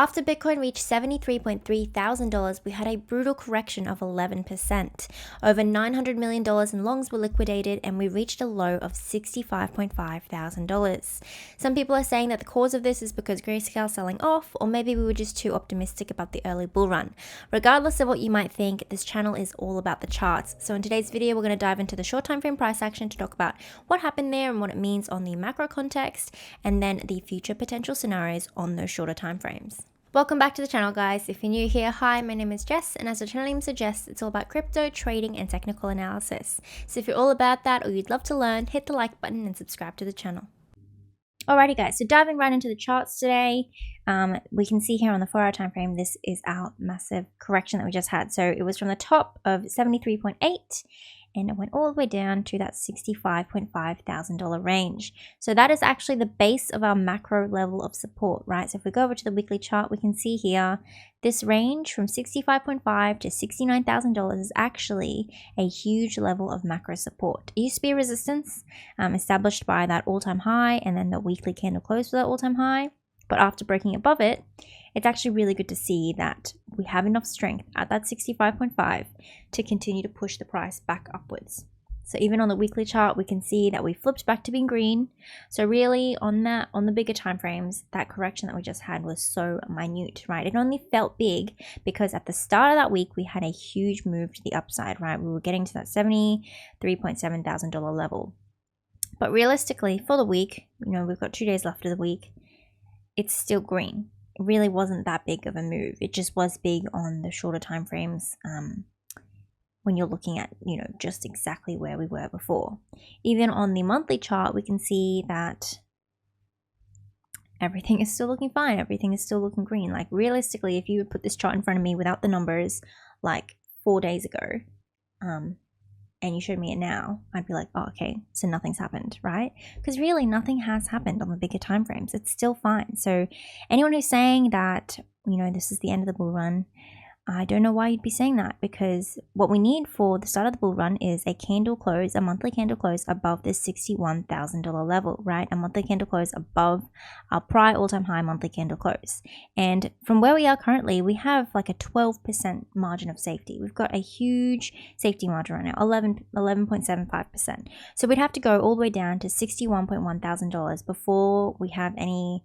After Bitcoin reached $73.3 thousand, we had a brutal correction of 11%. Over $900 million in longs were liquidated and we reached a low of $65.5 thousand. Some people are saying that the cause of this is because Grayscale selling off, or maybe we were just too optimistic about the early bull run. Regardless of what you might think, this channel is all about the charts. So in today's video, we're going to dive into the short time frame price action to talk about what happened there and what it means on the macro context, and then the future potential scenarios on those shorter time frames. Welcome back to the channel, guys. If you're new here, hi, my name is Jess, and as the channel name suggests, it's all about crypto, trading, and technical analysis. So if you're all about that or you'd love to learn, hit the like button and subscribe to the channel. Alrighty guys, so diving right into the charts today, we can see here on the 4-hour time frame, this is our massive correction that we just had. So it was from the top of 73.8 and it went all the way down to that $65.5 thousand range. So that is actually the base of our macro level of support, right? So if we go over to the weekly chart, we can see here this range from $65.5 to $69,000 is actually a huge level of macro support. It used to be a resistance established by that all-time high and then the weekly candle close for that all-time high. But after breaking above it, it's actually really good to see that we have enough strength at that 65.5 to continue to push the price back upwards. So even on the weekly chart, we can see that we flipped back to being green. So really on the bigger time frames, that correction that we just had was so minute, right? It only felt big because at the start of that week, we had a huge move to the upside, right? We were getting to that $73.7 thousand level. But realistically for the week, we've got 2 days left of the week, it's still green. It really wasn't that big of a move. It just was big on the shorter time frames when you're looking at, just exactly where we were before. Even on the monthly chart, we can see that everything is still looking fine. Everything is still looking green. Like realistically, if you would put this chart in front of me without the numbers like 4 days ago, and you showed me it now, I'd be like, oh, okay, so nothing's happened, right? Because really nothing has happened on the bigger time frames. It's still fine. So anyone who's saying that, this is the end of the bull run, I don't know why you'd be saying that, because what we need for the start of the bull run is a candle close, a monthly candle close above this $61,000 level, right? A monthly candle close above our prior all-time high monthly candle close. And from where we are currently, we have like a 12% margin of safety. We've got a huge safety margin right now, 11.75%. So we'd have to go all the way down to $61.1 thousand before we have any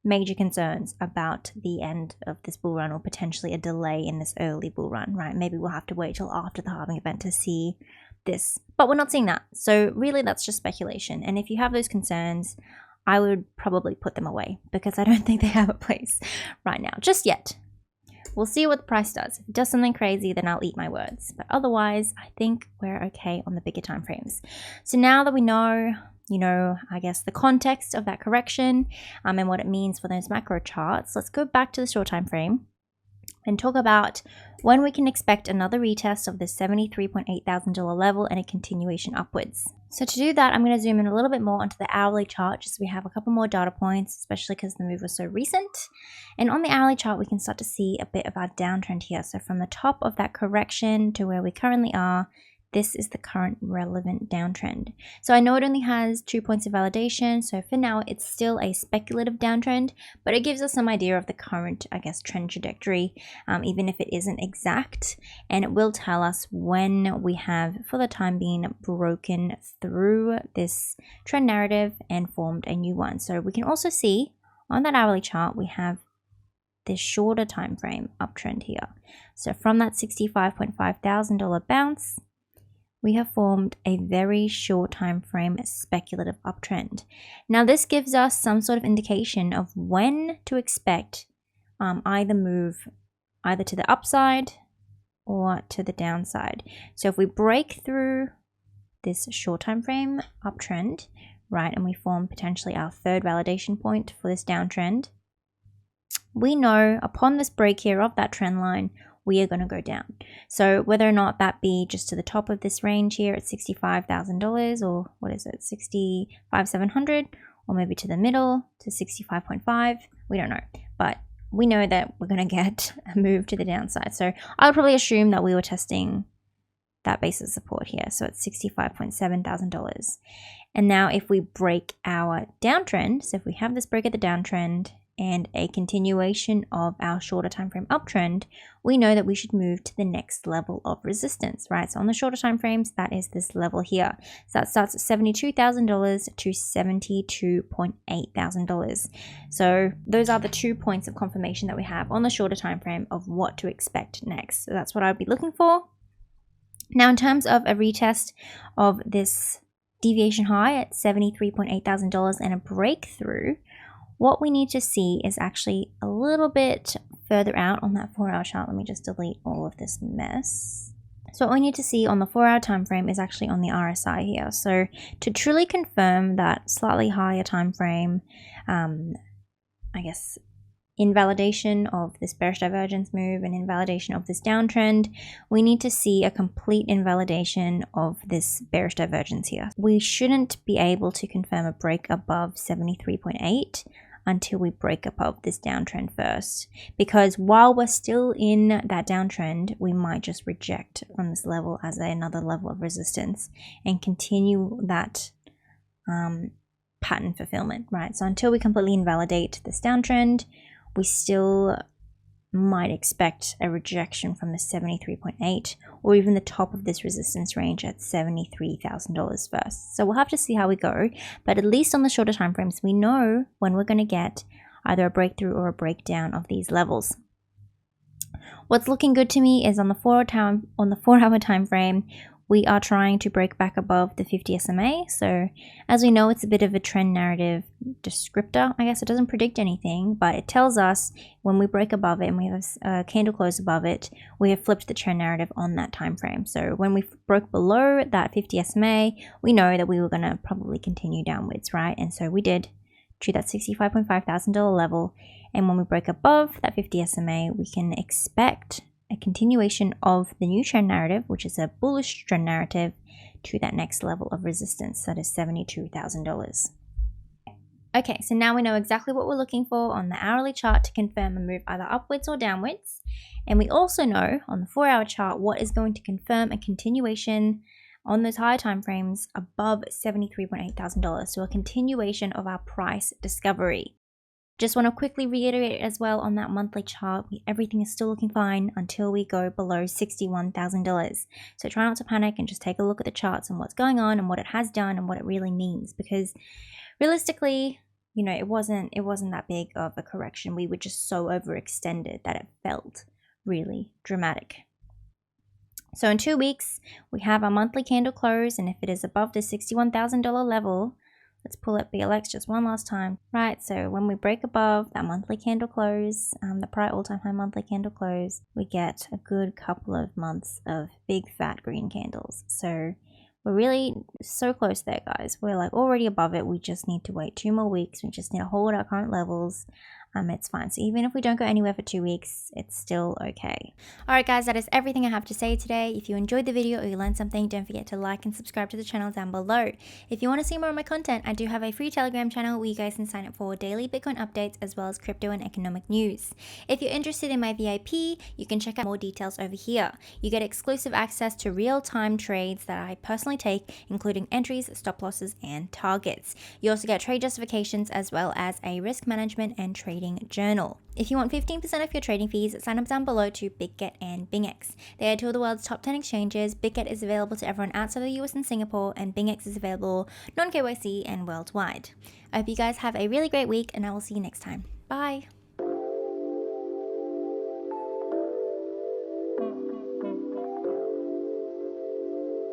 major concerns about the end of this bull run or potentially a delay in this early bull run, right? Maybe we'll have to wait till after the halving event to see this, but we're not seeing that. So really that's just speculation. And if you have those concerns, I would probably put them away because I don't think they have a place right now, just yet. We'll see what the price does. If it does something crazy, then I'll eat my words. But otherwise, I think we're okay on the bigger time frames. So now that we know, I guess the context of that correction and what it means for those macro charts, let's go back to the short time frame and talk about when we can expect another retest of the $73.8 thousand level and a continuation upwards. So to do that, I'm going to zoom in a little bit more onto the hourly chart just so we have a couple more data points, especially because the move was so recent. And on the hourly chart, we can start to see a bit of our downtrend here. So from the top of that correction to where we currently are, this is the current relevant downtrend. So I know it only has 2 points of validation. So for now, it's still a speculative downtrend, but it gives us some idea of the current, I guess, trend trajectory, even if it isn't exact. And it will tell us when we have, for the time being, broken through this trend narrative and formed a new one. So we can also see on that hourly chart, we have this shorter time frame uptrend here. So from that $65.5 thousand bounce, we have formed a very short time frame speculative uptrend. Now this gives us some sort of indication of when to expect either move either to the upside or to the downside. So if we break through this short time frame uptrend, right, and we form potentially our third validation point for this downtrend, we know upon this break here of that trend line, we are going to go down. So whether or not that be just to the top of this range here at $65,000 or what is it, $65,700, or maybe to the middle to 65.5, we don't know. But we know that we're going to get a move to the downside. So I would probably assume that we were testing that base of support here. So it's $65.7 thousand. And now if we break our downtrend, so if we have this break at the downtrend and a continuation of our shorter time frame uptrend, we know that we should move to the next level of resistance, right? So on the shorter time frames, that is this level here. So that starts at $72,000 to $72,800. So those are the 2 points of confirmation that we have on the shorter time frame of what to expect next. So that's what I'd be looking for. Now, in terms of a retest of this deviation high at $73,800 and a breakthrough, what we need to see is actually a little bit further out on that 4-hour chart. Let me just delete all of this mess. So what we need to see on the 4-hour time frame is actually on the RSI here. So to truly confirm that slightly higher time frame, I guess, invalidation of this bearish divergence move and invalidation of this downtrend, we need to see a complete invalidation of this bearish divergence here. We shouldn't be able to confirm a break above 73.8 until we break above this downtrend first, because while we're still in that downtrend, we might just reject from this level as another level of resistance and continue that pattern fulfillment, right? So until we completely invalidate this downtrend, we still might expect a rejection from the 73.8 or even the top of this resistance range at $73,000 first. So we'll have to see how we go, but at least on the shorter time frames, we know when we're going to get either a breakthrough or a breakdown of these levels. What's looking good to me is on the 4-hour time frame, we are trying to break back above the 50 SMA. So as we know, it's a bit of a trend narrative descriptor. I guess it doesn't predict anything, but it tells us when we break above it and we have a candle close above it, we have flipped the trend narrative on that time frame. So when we broke below that 50 SMA, we know that we were going to probably continue downwards, right? And so we did to that $65.5 thousand level. And when we break above that 50 SMA, we can expect a continuation of the new trend narrative, which is a bullish trend narrative, to that next level of resistance, that is $72,000. Okay, so now we know exactly what we're looking for on the hourly chart to confirm a move either upwards or downwards. And we also know on the 4-hour chart what is going to confirm a continuation on those higher time frames above $73.8 thousand. So a continuation of our price discovery. Just want to quickly reiterate as well on that monthly chart, everything is still looking fine until we go below $61,000. So try not to panic and just take a look at the charts and what's going on and what it has done and what it really means, because realistically, you know, it wasn't that big of a correction. We were just so overextended that it felt really dramatic. So in 2 weeks, we have our monthly candle close, and if it is above the $61,000 level, let's pull up BLX just one last time. Right, so when we break above that monthly candle close, the prior all-time high monthly candle close, we get a good couple of months of big fat green candles. So we're really so close there, guys. We're like already above it. We just need to wait 2 more weeks. We just need to hold our current levels. It's fine. So even if we don't go anywhere for 2 weeks, it's still okay. Alright guys, that is everything I have to say today. If you enjoyed the video or you learned something, don't forget to like and subscribe to the channel down below. If you want to see more of my content, I do have a free Telegram channel where you guys can sign up for daily Bitcoin updates as well as crypto and economic news. If you're interested in my VIP, you can check out more details over here. You get exclusive access to real-time trades that I personally take, including entries, stop losses, and targets. You also get trade justifications as well as a risk management and trading journal. If you want 15% off your trading fees, sign up down below to BitGet and BingX. They are two of the world's top 10 exchanges. BitGet is available to everyone outside of the US and Singapore, and BingX is available non-KYC and worldwide. I hope you guys have a really great week, and I will see you next time. Bye!